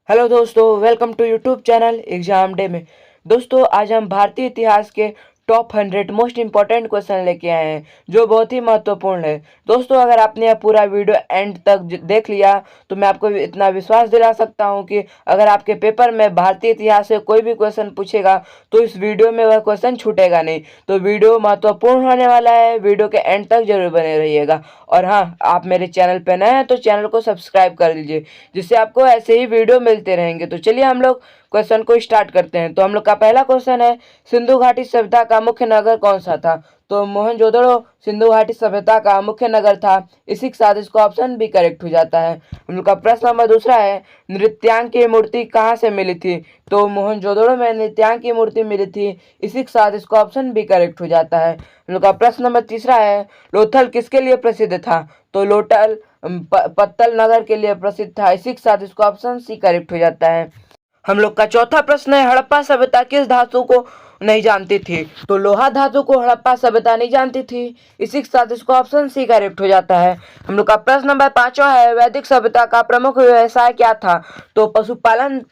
Hello दोस्तों, welcome to YouTube channel exam day में। दोस्तों, आज हम भारतीय इतिहास के टॉप 100 मोस्ट इंपॉर्टेंट क्वेश्चन लेके आए हैं जो बहुत ही महत्वपूर्ण है। दोस्तों, अगर आपने यह पूरा वीडियो एंड तक देख लिया तो मैं आपको इतना विश्वास दिला सकता हूं कि अगर आपके पेपर में भारतीय इतिहास से कोई भी क्वेश्चन पूछेगा तो इस वीडियो में वह क्वेश्चन छूटेगा नहीं। तो वीडियो महत्वपूर्ण होने वाला है, वीडियो के एंड तक जरूर बने रहिएगा। और हाँ, आप मेरे चैनल पर नए हैं तो चैनल को सब्सक्राइब कर लीजिए, जिससे आपको ऐसे ही वीडियो मिलते रहेंगे। तो चलिए हम लोग क्वेश्चन को स्टार्ट करते हैं। तो हम लोग का पहला क्वेश्चन है, सिंधु घाटी सभ्यता का मुख्य नगर कौन सा था? तो मोहनजोदड़ो सिंधु घाटी सभ्यता का मुख्य नगर था। इसी के साथ इसको ऑप्शन भी करेक्ट हो जाता है। हम लोग का प्रश्न नंबर दूसरा है, नृत्यांक की मूर्ति कहाँ से मिली थी? तो मोहनजोदड़ो में नृत्यांक की मूर्ति मिली थी। इसी के साथ इसको ऑप्शन भी करेक्ट हो जाता है। हम लोग का प्रश्न नंबर तीसरा है, लोथल किसके लिए प्रसिद्ध था? तो लोथल पत्तल नगर के लिए प्रसिद्ध था। इसी के साथ इसको ऑप्शन सी करेक्ट हो जाता है। हम लोग का चौथा प्रश्न है, हड़प्पा सभ्यता किस धातु को नहीं जानती थी? तो लोहा धातु को हड़प्पा सभ्यता नहीं जानती थी। इसी के साथ इसको ऑप्शन सी करेक्ट हो जाता है। हम लोग का प्रश्न नंबर पांचवा है, वैदिक सभ्यता का प्रमुख व्यवसाय क्या था? तो पशुपालन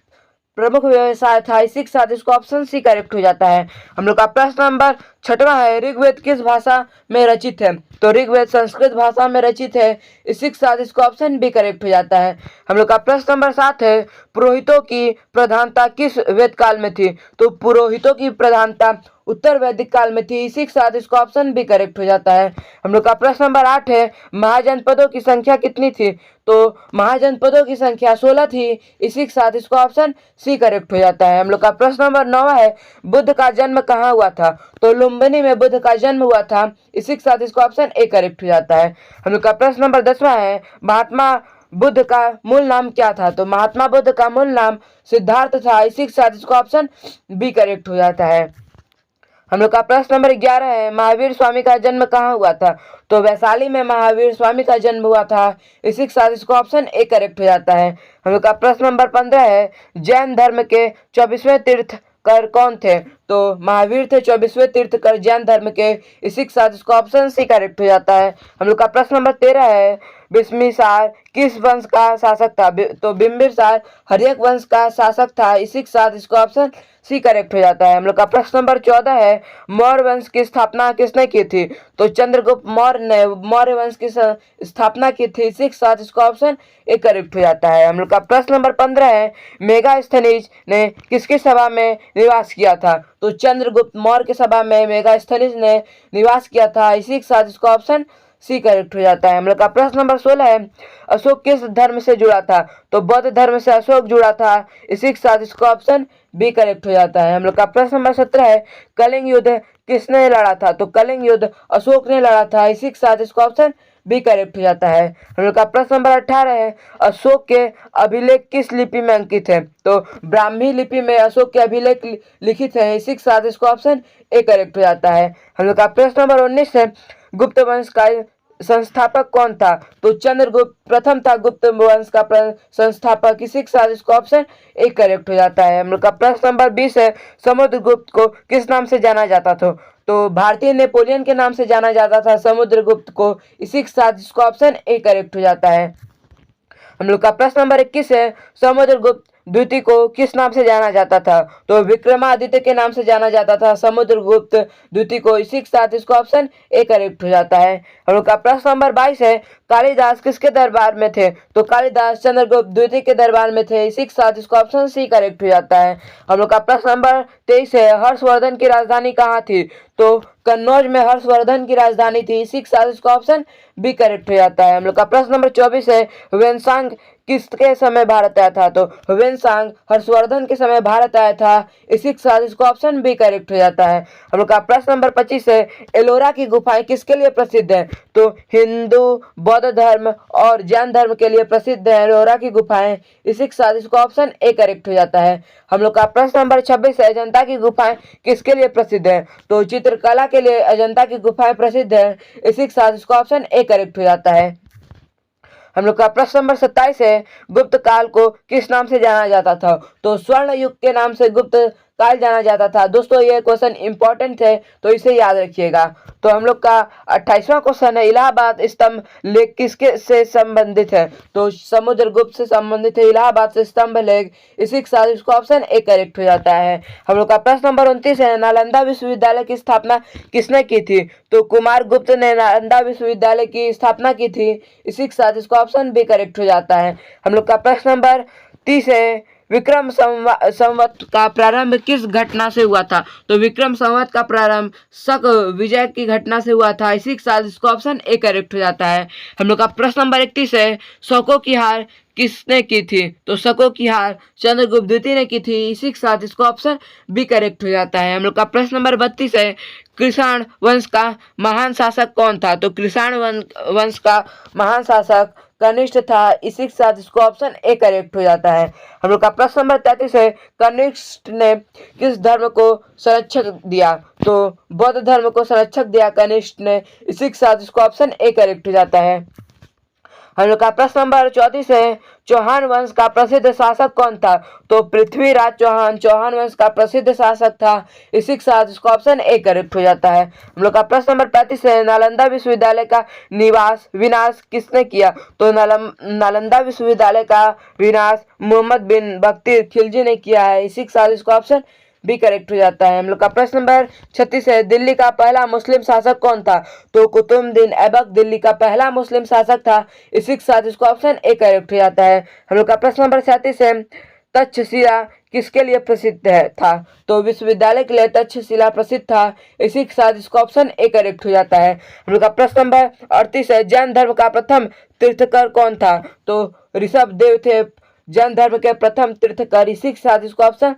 प्रमुख व्यवसाय था। इसी के साथ इसको ऑप्शन सी करेक्ट हो जाता है। हम लोग का प्रश्न नंबर छठवां है, ऋग्वेद किस भाषा में रचित है? तो ऋग्वेद संस्कृत भाषा में रचित है। इसी के साथ इसको ऑप्शन बी करेक्ट हो जाता है। हम लोग का प्रश्न नंबर 7 है, पुरोहितों की प्रधानता किस वेद काल में थी? तो पुरोहितों की प्रधानता उत्तर वैदिक काल में थी। इसी के साथ इसको ऑप्शन भी करेक्ट हो जाता है। हम लोग का प्रश्न नंबर 8 है, महाजनपदों की संख्या कितनी थी? तो महाजनपदों की संख्या 16 थी। इसी के साथ इसको ऑप्शन सी करेक्ट हो जाता है। हम लोग का प्रश्न नंबर 9 है, बुद्ध का जन्म कहाँ हुआ था? तो लुम्बिनी में बुद्ध का जन्म हुआ था। इसी के साथ इसको ऑप्शन ए करेक्ट हो जाता है। हम लोग का प्रश्न नंबर 10वां है, महात्मा बुद्ध का मूल नाम क्या था? तो महात्मा बुद्ध का मूल नाम सिद्धार्थ था। इसी के साथ इसको ऑप्शन बी करेक्ट हो जाता है। हम लोग का प्रश्न नंबर 11 है, महावीर स्वामी का जन्म कहाँ हुआ था? तो वैशाली में महावीर स्वामी का जन्म हुआ था। इसी के साथ इसको ऑप्शन ए करेक्ट हो जाता है। हम लोग का प्रश्न नंबर 15 है, जैन धर्म के 24वें तीर्थकर कौन थे? तो महावीर थे 24वें तीर्थकर जैन धर्म के। इसी के साथ इसको ऑप्शन सी करेक्ट हो जाता है। हम लोग का प्रश्न नंबर 13 है, बिस्मिसार किस वंश का शासक था? तो बिंबिसार हर्यक वंश का शासक था। इसी के साथ इसको ऑप्शन सी करेक्ट हो जाता है। हम लोग का प्रश्न नंबर 14 है, मौर्य वंश की स्थापना किसने की थी? तो चंद्रगुप्त मौर्य ने मौर्य वंश की स्थापना की थी। इसी के साथ इसको ऑप्शन ए करेक्ट हो जाता है। हम लोग का प्रश्न नंबर 15 है, मेगास्थनीज ने किसकी सभा में निवास किया था? तो चंद्रगुप्त मौर्य की सभा में मेगास्थनीज ने निवास किया था। इसी के साथ इसको ऑप्शन सी करेक्ट हो जाता है। हम लोग का प्रश्न नंबर 16 है, अशोक किस धर्म से जुड़ा था? तो बौद्ध धर्म से अशोक जुड़ा था। इसी के साथ इसको ऑप्शन बी करेक्ट हो जाता है। हम लोग का प्रश्न नंबर 17 है, कलिंग युद्ध किसने लड़ा था? तो कलिंग युद्ध अशोक ने लड़ा था। इसी के साथ इसको ऑप्शन बी करेक्ट हो जाता है। हम लोग का प्रश्न नंबर 18 है, अशोक के अभिलेख किस लिपि में अंकित है? तो ब्राह्मी लिपि में अशोक के अभिलेख लिखित है। इसी के साथ इसको ऑप्शन ए करेक्ट हो जाता है। हम लोग का प्रश्न नंबर 19 है, गुप्त वंश का संस्थापक कौन था? तो चंद्रगुप्त प्रथम था गुप्त वंश का संस्थापक। इसी के साथ इसको ऑप्शन ए करेक्ट हो जाता है। हम लोग का प्रश्न नंबर 20 है, समुद्रगुप्त को किस नाम से जाना जाता था? तो भारतीय नेपोलियन के नाम से जाना जाता था समुद्रगुप्त को। इसी के साथ इसको ऑप्शन ए करेक्ट हो जाता है। हम लोग का प्रश्न नंबर 21 है, समुद्रगुप्त द्वितीय को किस नाम से जाना जाता था? तो विक्रमादित्य के नाम से जाना जाता था समुद्रगुप्त द्वितीय को। इसी के साथ इसको ऑप्शन ए करेक्ट हो जाता है। हम लोग का प्रश्न नंबर 22 है, कालिदास किसके दरबार में थे? तो कालिदास चंद्रगुप्त द्वितीय के दरबार में थे। इसी के साथ इसको ऑप्शन सी करेक्ट हो जाता है। हम लोग का प्रश्न नंबर 23 है, हर्षवर्धन की राजधानी कहाँ थी? तो कन्नौज में हर्षवर्धन की राजधानी थी। इसी के साथ इसको ऑप्शन बी करेक्ट हो जाता है। हम लोग का प्रश्न नंबर 24 है, वेनसांग किसके समय भारत आया था? तो वेनसांग हर्षवर्धन के समय भारत आया था। इसी के साथ इसको ऑप्शन बी करेक्ट हो जाता है। हम लोग का प्रश्न नंबर 25 है, एलोरा की गुफाएं किसके लिए प्रसिद्ध है? तो हिंदू बौद्ध धर्म और जैन धर्म के लिए प्रसिद्ध है एलोरा की गुफाएं। इसी के साथ इसको ऑप्शन ए करेक्ट हो जाता है। हम लोग का प्रश्न नंबर 26 है, अजंता की गुफाएं किसके लिए प्रसिद्ध है? तो चित्रकला के लिए अजंता की गुफाएं प्रसिद्ध है। इसी के साथ इसको ऑप्शन ए करेक्ट हो जाता है। हम लोग का प्रश्न नंबर 27 है, गुप्त काल को किस नाम से जाना जाता था? तो स्वर्ण युग के नाम से गुप्त काल जाना जाता था। दोस्तों ये क्वेश्चन इंपॉर्टेंट है तो इसे याद रखिएगा। तो हम लोग का 28वां क्वेश्चन है, इलाहाबाद स्तंभ लेख किसके से संबंधित है? तो समुद्रगुप्त से संबंधित है इलाहाबाद से स्तंभ लेख। इसी के साथ इसको ऑप्शन ए करेक्ट हो जाता है। हम लोग का प्रश्न नंबर 29 है, नालंदा विश्वविद्यालय की स्थापना किसने की थी? तो कुमार गुप्त ने नालंदा विश्वविद्यालय की स्थापना की थी। इसी के साथ इसका ऑप्शन बी करेक्ट हो जाता है। हम लोग का प्रश्न नंबर 30 है, विक्रम संवत का प्रारंभ किस घटना से हुआ था? तो विक्रम संवत का प्रारंभ शक विजय की घटना से हुआ था। इसी के साथ इसको ऑप्शन ए करेक्ट हो जाता है। हम लोग का प्रश्न नंबर 31 है, शकों की हार किसने की थी? तो शकों की हार चंद्रगुप्त द्वितीय ने की थी। इसी के साथ इसको ऑप्शन बी करेक्ट हो जाता है। हम लोग का प्रश्न नंबर 32 है, कृषाण वंश का महान शासक कौन था? तो कृषाण वंश का महान शासक कनिष्ठ था। इसी के साथ इसको ऑप्शन ए करेक्ट हो जाता है। हम लोग का प्रश्न नंबर 33 है, कनिष्ठ ने किस धर्म को संरक्षक दिया? तो बौद्ध धर्म को संरक्षक दिया कनिष्ठ ने। इसी के साथ इसको ऑप्शन ए करेक्ट हो जाता है। हम लोग का प्रश्न नंबर 34 है, चौहान वंश का प्रसिद्ध शासक कौन था? तो पृथ्वीराज चौहान चौहान वंश का प्रसिद्ध शासक था। इसी के साथ इसको ऑप्शन ए करेक्ट हो जाता है। हम लोग का प्रश्न नंबर 35 है, नालंदा विश्वविद्यालय का विनाश किसने किया? तो नालंदा विश्वविद्यालय का विनाश मोहम्मद बिन बख्तियार खिलजी ने किया है। इसी के साथ इसको ऑप्शन बी करेक्ट हो जाता है। हम लोग का प्रश्न नंबर 36 है, दिल्ली का पहला मुस्लिम शासक कौन था? तो कुतुबुद्दीन ऐबक दिल्ली का पहला मुस्लिम शासक था। इसी के साथ इसको ऑप्शन ए करेक्ट हो जाता है। हम लोग का प्रश्न नंबर 37 है, तक्षशिला किसके लिए प्रसिद्ध था? तो विश्वविद्यालय के लिए तक्षशिला प्रसिद्ध था। इसी के साथ इसको ऑप्शन ए करेक्ट हो जाता है। हम लोग का प्रश्न नंबर 38 है, जैन धर्म का प्रथम तीर्थकर कौन था? तो ऋषभ देव थे जैन धर्म के प्रथम तीर्थकर। इसी के साथ इसको ऑप्शन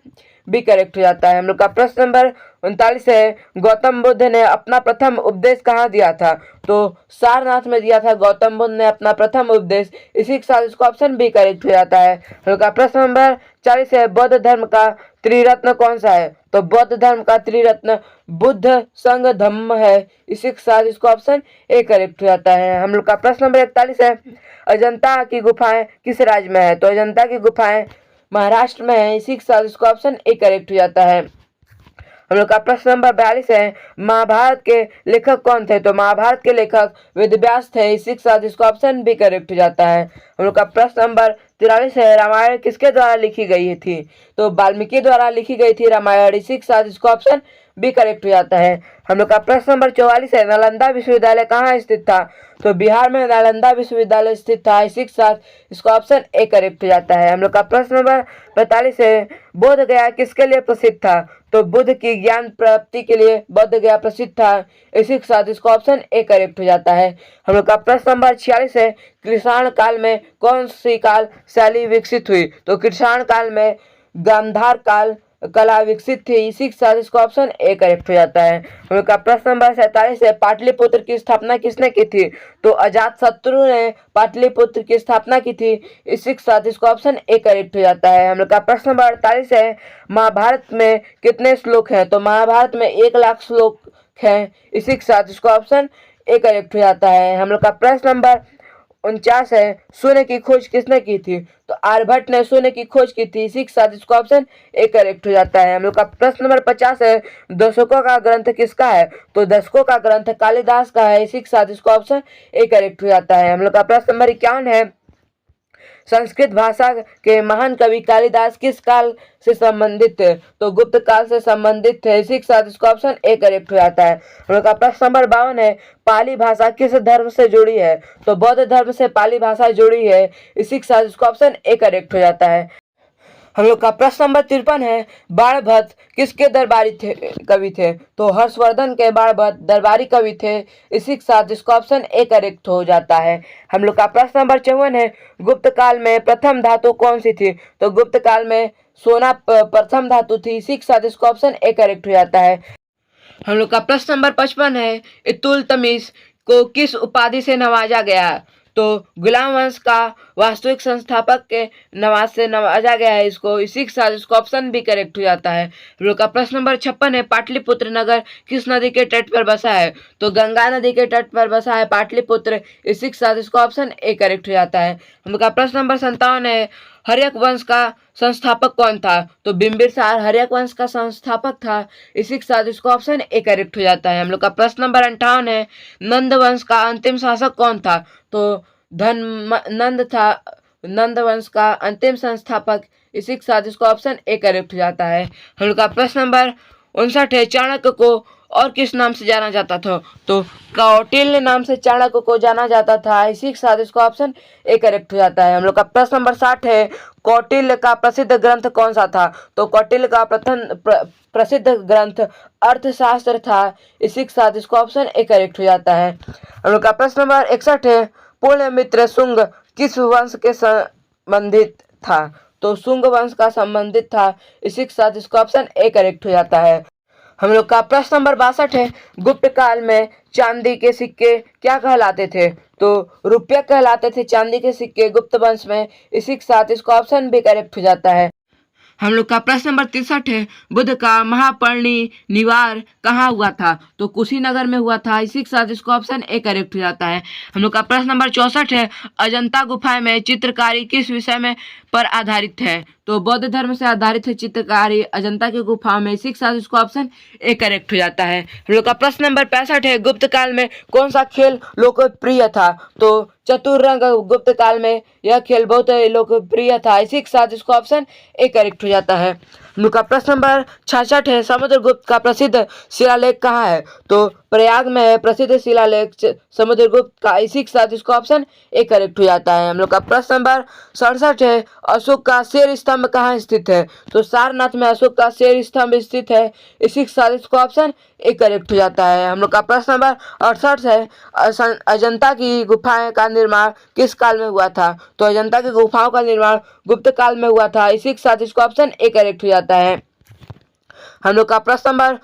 बी करेक्ट हो जाता है। हम लोग का प्रश्न नंबर 39 है, गौतम बुद्ध ने अपना प्रथम उपदेश कहाँ दिया था? तो सारनाथ में दिया था गौतम बुद्ध ने अपना प्रथम उपदेश। इसी के साथ इसको ऑप्शन बी करेक्ट हो जाता है। हम लोग का प्रश्न नंबर 40 है, बौद्ध धर्म का त्रिरत्न कौन सा है? तो बौद्ध धर्म का त्रिरत्न बुद्ध संघ धम्म है। इसी के साथ इसको ऑप्शन ए करेक्ट हो जाता है। हम लोग का प्रश्न नंबर 41 है, अजंता की गुफाएं किस राज्य में है? तो अजंता की गुफाएं महाराष्ट्र में है। इसी के साथ इसको ऑप्शन ए करेक्ट हो जाता है। हम लोग का प्रश्न नंबर 42 है, महाभारत के लेखक कौन थे? तो महाभारत के लेखक वेदव्यास थे। इसी के साथ इसको ऑप्शन बी करेक्ट हो जाता है। हम लोग का प्रश्न नंबर 43 है, रामायण किसके द्वारा लिखी गई थी? तो वाल्मीकि द्वारा लिखी गई थी रामायण। इसी के साथ इसको ऑप्शन बी करेक्ट हो जाता है। हम लोग का प्रश्न नंबर 44 है, नालंदा विश्वविद्यालय कहाँ स्थित था? तो बिहार में नालंदा विश्वविद्यालय स्थित था। इसी के साथ इसको ऑप्शन ए करेक्ट हो जाता है। हम लोग का प्रश्न नंबर 45 है, बोध गया किसके लिए प्रसिद्ध था? तो बुद्ध की ज्ञान प्राप्ति के लिए बोध गया प्रसिद्ध था। इसी के साथ इसको ऑप्शन ए करेक्ट हो जाता है। हम लोग का प्रश्न नंबर 46 है, कृषाण काल में कौन सी काल शैली विकसित हुई? तो कृषाण काल में गांधार काल कला विकसित थी। इसी के साथ इसको ऑप्शन ए करेक्ट हो जाता है। हम लोग का प्रश्न नंबर 47 है, पाटलिपुत्र की स्थापना किसने की थी? तो अजातशत्रु ने पाटलिपुत्र की स्थापना की थी। इसी के साथ इसको ऑप्शन ए करेक्ट हो जाता है। हम लोग का प्रश्न नंबर 48 है, महाभारत में कितने श्लोक हैं? तो महाभारत में 1,00,000 श्लोक हैं। इसी के साथ इसको ऑप्शन ए करेक्ट हो जाता है। हम लोग का प्रश्न नंबर 49 है, शून्य की खोज किसने की थी? तो आर्यभट्ट ने शून्य की खोज की थी। इसी के साथ इसको ऑप्शन ए करेक्ट हो जाता है। हम लोग का प्रश्न नंबर 50 है, दशकों का ग्रंथ किसका है? तो दशकों का ग्रंथ कालिदास का है। इसी के साथ इसको ऑप्शन ए करेक्ट हो जाता है। हम लोग का प्रश्न नंबर 51 है, संस्कृत भाषा के महान कवि कालिदास किस काल से संबंधित थे? तो गुप्त काल से संबंधित थे। इसी के साथ इसका ऑप्शन ए करेक्ट हो जाता है। हम लोग का प्रश्न नंबर 52 है, पाली भाषा किस धर्म से जुड़ी है? तो बौद्ध धर्म से पाली भाषा जुड़ी है। इसी के साथ इसका ऑप्शन ए करेक्ट हो जाता है। हम लोग का प्रश्न नंबर 53 है, बाणभट्ट किसके दरबारी कवि थे? तो हर्षवर्धन के बाणभट्ट दरबारी कवि थे। इसी के साथ इसका ऑप्शन ए करेक्ट हो जाता है। हम लोग का प्रश्न नंबर 54 है, गुप्त काल में प्रथम धातु कौन सी थी? तो गुप्त काल में सोना प्रथम धातु थी। इसी के साथ इसका ऑप्शन ए करेक्ट हो जाता है। हम लोग का प्रश्न नंबर 55 है, इल्तुतमिश को किस उपाधि से नवाजा गया? तो गुलाम वंश का वास्तविक संस्थापक के नवाज से नवाजा गया है इसको। इसी के साथ इसको ऑप्शन भी करेक्ट हो जाता है। हम लोग का प्रश्न नंबर 56 है, पाटलिपुत्र नगर किस नदी के तट पर बसा है? तो गंगा नदी के तट पर बसा है पाटलिपुत्र। इसी के साथ इसको ऑप्शन ए करेक्ट हो जाता है। हम लोग का प्रश्न नंबर 57 है, हर्यक वंश का संस्थापक कौन था? तो बिंबिसार हर्यक वंश का संस्थापक था। इसी के साथ इसको ऑप्शन ए करेक्ट हो जाता है। हम लोग का प्रश्न नंबर 58 है, नंद वंश का अंतिम शासक कौन था? तो नंद था नंद वंश का अंतिम संस्थापक। इसी के साथ इसको ऑप्शन ए करेक्ट हो जाता है। हम लोग का प्रश्न नंबर 59 है, चाणक्य को और किस नाम से जाना जाता था? तो कौटिल्य नाम से चाणक्य को जाना जाता था। इसी के साथ इसको ऑप्शन ए करेक्ट हो जाता है। हम लोग का प्रश्न नंबर 60 है, कौटिल्य का प्रसिद्ध ग्रंथ कौन सा था? तो कौटिल्य का प्रसिद्ध ग्रंथ अर्थशास्त्र था। इसी के साथ इसको ऑप्शन ए करेक्ट हो जाता है। हम लोग का प्रश्न नंबर 61 है, पुण्यमित्र शुंग किस वंश के संबंधित था? तो शुंग वंश का संबंधित था। इसी के साथ इसको ऑप्शन ए करेक्ट हो जाता है। हम लोग का प्रश्न नंबर 62 है, गुप्त काल में चांदी के सिक्के क्या कहलाते थे? तो रुपया कहलाते थे चांदी के सिक्के गुप्त वंश में। इसी के साथ इसको ऑप्शन भी करेक्ट हो जाता है। हम लोग का प्रश्न नंबर 63 है, बुद्ध का महापरिनिर्वाण कहाँ हुआ था? तो कुशीनगर में हुआ था। इसी के साथ इसको ऑप्शन ए करेक्ट हो जाता है। हम लोग का प्रश्न नंबर 64 है, अजंता गुफा में चित्रकारी किस विषय में पर आधारित है? तो बौद्ध धर्म से आधारित है चित्रकारी अजंता की गुफा में। इसी के साथ इसको ऑप्शन ए करेक्ट हो जाता है। हम लोग का प्रश्न नंबर 65 है, गुप्त काल में कौन सा खेल लोकप्रिय था? तो चतुरंग गुप्त काल में यह खेल बहुत लोकप्रिय था। इसी के साथ इसको ऑप्शन ए करेक्ट हो जाता है। हम लोग का प्रश्न नंबर 66 है, समुद्रगुप्त का प्रसिद्ध शिलालेख कहाँ है? तो प्रयाग में है प्रसिद्ध शिलालेख समुद्रगुप्त का। इसी के साथ इसको ऑप्शन ए करेक्ट हो जाता है। हम लोग का प्रश्न नंबर 67 है, अशोक का शेर स्तंभ कहाँ स्थित है? तो सारनाथ में अशोक का शेर स्तंभ स्थित है। इसी के साथ इसको ऑप्शन ए करेक्ट हो जाता है। हम लोग का प्रश्न नंबर 68 है, अजंता की गुफाएं का निर्माण किस काल में हुआ था? तो अजंता की गुफाओं का निर्माण गुप्त काल में हुआ था। इसी के साथ इसको ऑप्शन ए करेक्ट हो जाता है। हम लोग का प्रश्न नंबर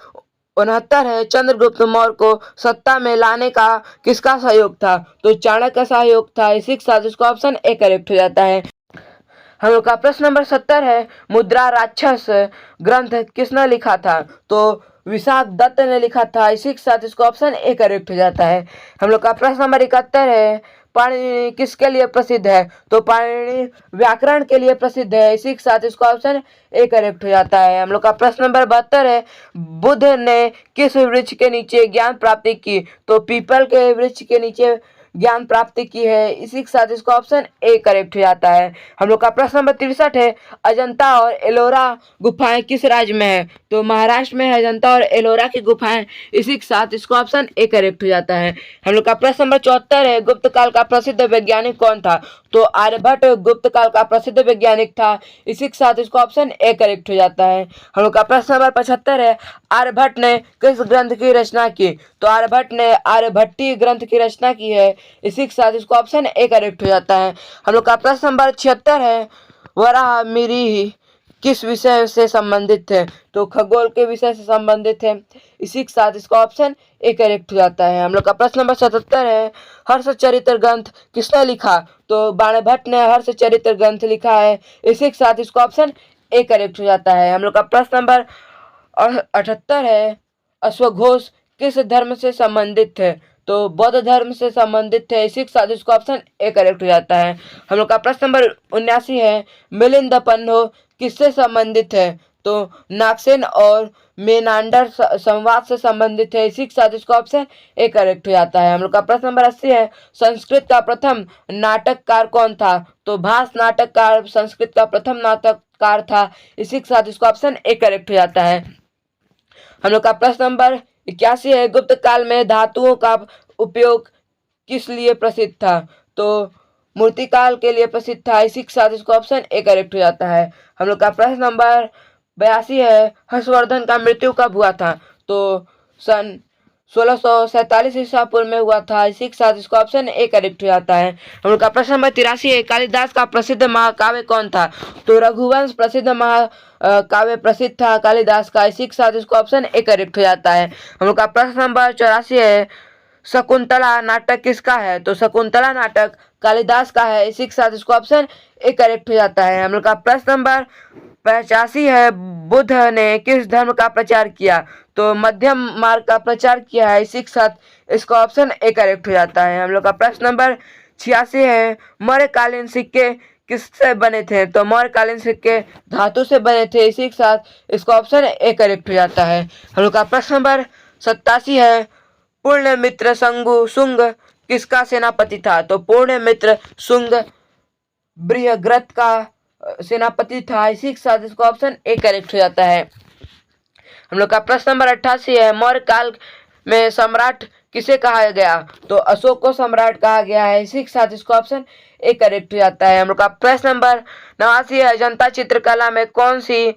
69 है, चंद्रगुप्त मौर्य को सत्ता में लाने का किसका सहयोग था? तो चाणक्य का सहयोग था। इसी के साथ इसको ऑप्शन ए करेक्ट हो जाता है। हम लोग का प्रश्न नंबर 70 है, मुद्रा राक्षस ग्रंथ किसने लिखा था? तो विशाख दत्त ने लिखा था। इसी के साथ इसको ऑप्शन ए करेक्ट हो जाता है। हम लोग का प्रश्न नंबर 71 है, पाणिनि किसके लिए प्रसिद्ध है? तो पाणिनि व्याकरण के लिए प्रसिद्ध है। इसी के साथ इसको ऑप्शन ए करेक्ट हो जाता है। हम लोग का प्रश्न नंबर 72 है, बुद्ध ने किस वृक्ष के नीचे ज्ञान प्राप्ति की? तो पीपल के वृक्ष के नीचे ज्ञान प्राप्ति की है। इसी के साथ इसका ऑप्शन ए करेक्ट हो जाता है। हम लोग का प्रश्न नंबर 63 है, अजंता और एलोरा गुफाएं किस राज्य में है? तो महाराष्ट्र में है अजंता और एलोरा की गुफाएं। इसी के साथ इसको ऑप्शन ए करेक्ट हो जाता है। हम लोग का प्रश्न नंबर 74 है, गुप्त काल का प्रसिद्ध वैज्ञानिक कौन था? तो आर्यभट्ट गुप्त काल का प्रसिद्ध वैज्ञानिक था। इसी के साथ इसको ऑप्शन ए करेक्ट हो जाता है। हम लोग का प्रश्न नंबर 75 है, आर्यभट्ट ने किस ग्रंथ की रचना की? तो आर्यभट्ट ने आर्यभट्टीय ग्रंथ की रचना की है। इसी के साथ इसको ऑप्शन ए करेक्ट हो जाता है। हम लोग का प्रश्न नंबर 76 है, वराहमिहिर किस विषय से संबंधित है? तो खगोल के विषय से संबंधित है। इसी के साथ इसका ऑप्शन ए करेक्ट हो जाता है। हम लोग का प्रश्न नंबर 77 है, हर्षचरित्र ग्रंथ किसने लिखा? तो बाणभट्ट ने हर्षचरित्र ग्रंथ लिखा है। इसी के साथ इसका ऑप्शन ए करेक्ट हो जाता है। हम लोग का प्रश्न नंबर 78 है, अश्वघोष किस धर्म से संबंधित है? तो बौद्ध धर्म से संबंधित है। इसी के साथ इसका ऑप्शन ए करेक्ट हो जाता है। हम लोग का प्रश्न नंबर 79 है, मिलिंद पन्हो किससे संबंधित है? तो नागसेन और मेनांडर संवाद से संबंधित है। इसी के साथ इसका ऑप्शन ए करेक्ट हो जाता है। हम लोग का प्रश्न नंबर 80 है, संस्कृत का प्रथम नाटककार कौन था? तो भास नाटककार संस्कृत का प्रथम नाटककार था। इसी के साथ इसका ऑप्शन ए करेक्ट हो जाता है। हम लोग का प्रश्न नंबर 81 है, गुप्त काल में धातुओं का उपयोग किस लिए प्रसिद्ध था? तो मूर्तिकाल के लिए प्रसिद्ध था। इसी के साथ इसको ऑप्शन ए करेक्ट हो जाता है। हम लोग का प्रश्न नंबर 82 है, हर्षवर्धन का मृत्यु कब हुआ था? तो सन 1647 ईसा पूर्व में हुआ था। इसी के साथ इसको ऑप्शन ए करेक्ट हो जाता है। हम लोग का प्रश्न नंबर 83 है, कालिदास का प्रसिद्ध महाकाव्य कौन था? तो रघुवंश प्रसिद्ध महाकाव्य प्रसिद्ध था कालिदास का। इसी के साथ इसको ऑप्शन ए करेक्ट हो जाता है। हम लोग का प्रश्न नंबर 84 है, शकुंतला नाटक किसका है? तो शकुंतला नाटक कालिदास का है। इसी के साथ इसको ऑप्शन ए करेक्ट हो जाता है। हम लोग का प्रश्न नंबर 85 है, बुद्ध ने किस धर्म का प्रचार किया? तो मध्यम मार्ग का प्रचार किया है। इसी के साथ इसका ऑप्शन ए करेक्ट हो जाता है। हम लोग का प्रश्न नंबर 86 है, मौर्यकालीन सिक्के किससे बने थे? तो मौर्यकालीन सिक्के धातु से बने थे। इसी के साथ इसका ऑप्शन ए करेक्ट हो जाता है। हम लोग का प्रश्न नंबर 87 है, पुण्यमित्र शुंग किसका सेनापति था? तो पुण्यमित्र शुंग बृहद्रथ का सेनापति था। इसी के साथ इसका ऑप्शन ए करेक्ट हो जाता है। हम लोग का प्रश्न नंबर 88 है, मौर्य काल में सम्राट किसे कहा गया? तो अशोक को सम्राट कहा गया है। इसी के साथ इसका ऑप्शन ए करेक्ट हो जाता है। हम लोग का प्रश्न नंबर 89 है, अजंता चित्रकला में कौन सी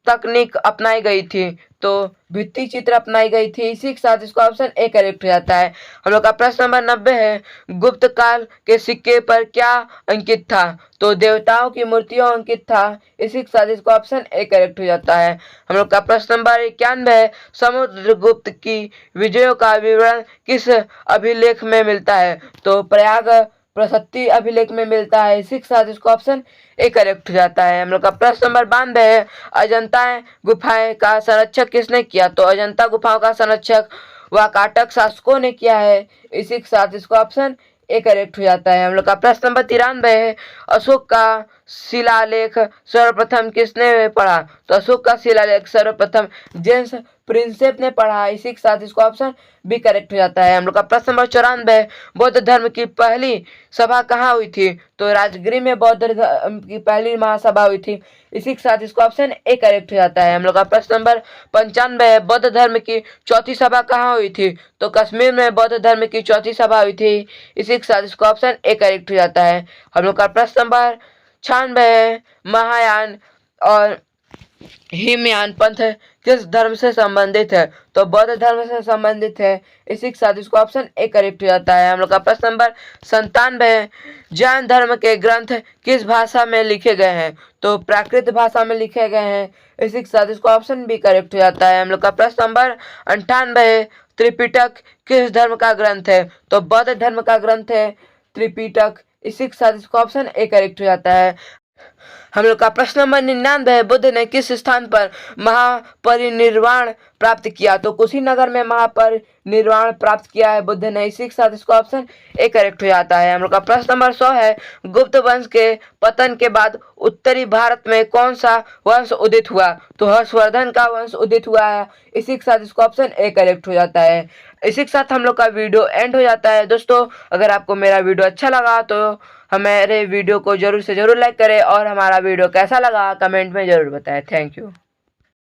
तकनीक अपनाई गई थी? तो भित्ति चित्र अपनाई गई थी। इसी के साथ इसका ऑप्शन ए करेक्ट हो जाता है। हम लोग का प्रश्न नंबर 90 है, गुप्त काल के सिक्के पर क्या अंकित था? तो देवताओं की मूर्तियों अंकित था। इसी के साथ इसका ऑप्शन ए करेक्ट हो जाता है। हम लोग का प्रश्न नंबर 91 है, समुद्रगुप्त की विजयों का विवरण किस अभिलेख में मिलता है? तो प्रयाग प्रशस्ति अभिलेख में मिलता है। इसी के साथ इसका ऑप्शन ए करेक्ट हो जाता है। हम लोग का प्रश्न नंबर 92 है, अजंता गुफाएं का संरक्षण किसने किया? तो अजंता गुफाओं का संरक्षक वाकाटक शासकों ने किया है। इसी के साथ इसका ऑप्शन ए करेक्ट हो जाता है। हम लोग का प्रश्न नंबर 93 है, अशोक का शिलालेख सर्वप्रथम किसने पढ़ा? तो अशोक का शिलालेख सर्वप्रथम जेम्स प्रिंसेप ने पढ़ा। इसी के साथ इसका ऑप्शन बी करेक्ट हो जाता है। हम लोग का प्रश्न नंबर 94, बौद्ध धर्म की पहली सभा कहाँ हुई थी? तो राजगृह में बौद्ध धर्म की पहली महासभा हुई थी। इसी के साथ इसका ऑप्शन ए करेक्ट हो जाता है। हम लोग का प्रश्न नंबर 95, बौद्ध धर्म की चौथी सभा कहाँ हुई थी? तो कश्मीर में बौद्ध धर्म की चौथी सभा हुई थी। इसी के साथ इसका ऑप्शन ए करेक्ट हो जाता है। हम लोग का प्रश्न नंबर 96, महायान और हिमयान पंथ किस धर्म से संबंधित है? तो बौद्ध धर्म से संबंधित है। इसी के साथ इसको ऑप्शन ए करेक्ट हो जाता है। हम लोग का प्रश्न नंबर 97, जैन धर्म के ग्रंथ किस भाषा में लिखे गए हैं? तो प्राकृत भाषा में लिखे गए हैं। इसी के साथ इसको ऑप्शन बी करेक्ट हो जाता है। हम लोग का प्रश्न नंबर 98, त्रिपिटक किस धर्म का ग्रंथ है? तो बौद्ध धर्म का ग्रंथ है त्रिपिटक। इसी के साथ इसका ऑप्शन ए करेक्ट हो जाता है। हम लोग का प्रश्न नंबर 99 है, बुद्ध ने किस स्थान पर महापरिनिर्वाण प्राप्त किया? तो कुशीनगर में महापरिनिर्वाण प्राप्त किया है बुद्ध ने। इसी के साथ इसका ऑप्शन ए करेक्ट हो जाता है। हम लोग का प्रश्न नंबर 100 है, गुप्त वंश के पतन के बाद उत्तरी भारत में कौन सा वंश उदित हुआ? तो हर्षवर्धन का वंश उदित हुआ है। इसी के साथ इसका ऑप्शन ए करेक्ट हो जाता है। इसी के साथ हम लोग का वीडियो एंड हो जाता है। दोस्तों, अगर आपको मेरा वीडियो अच्छा लगा तो हमारे वीडियो को जरूर से जरूर लाइक करें और हमारा वीडियो कैसा लगा कमेंट में जरूर बताएं। Thank you.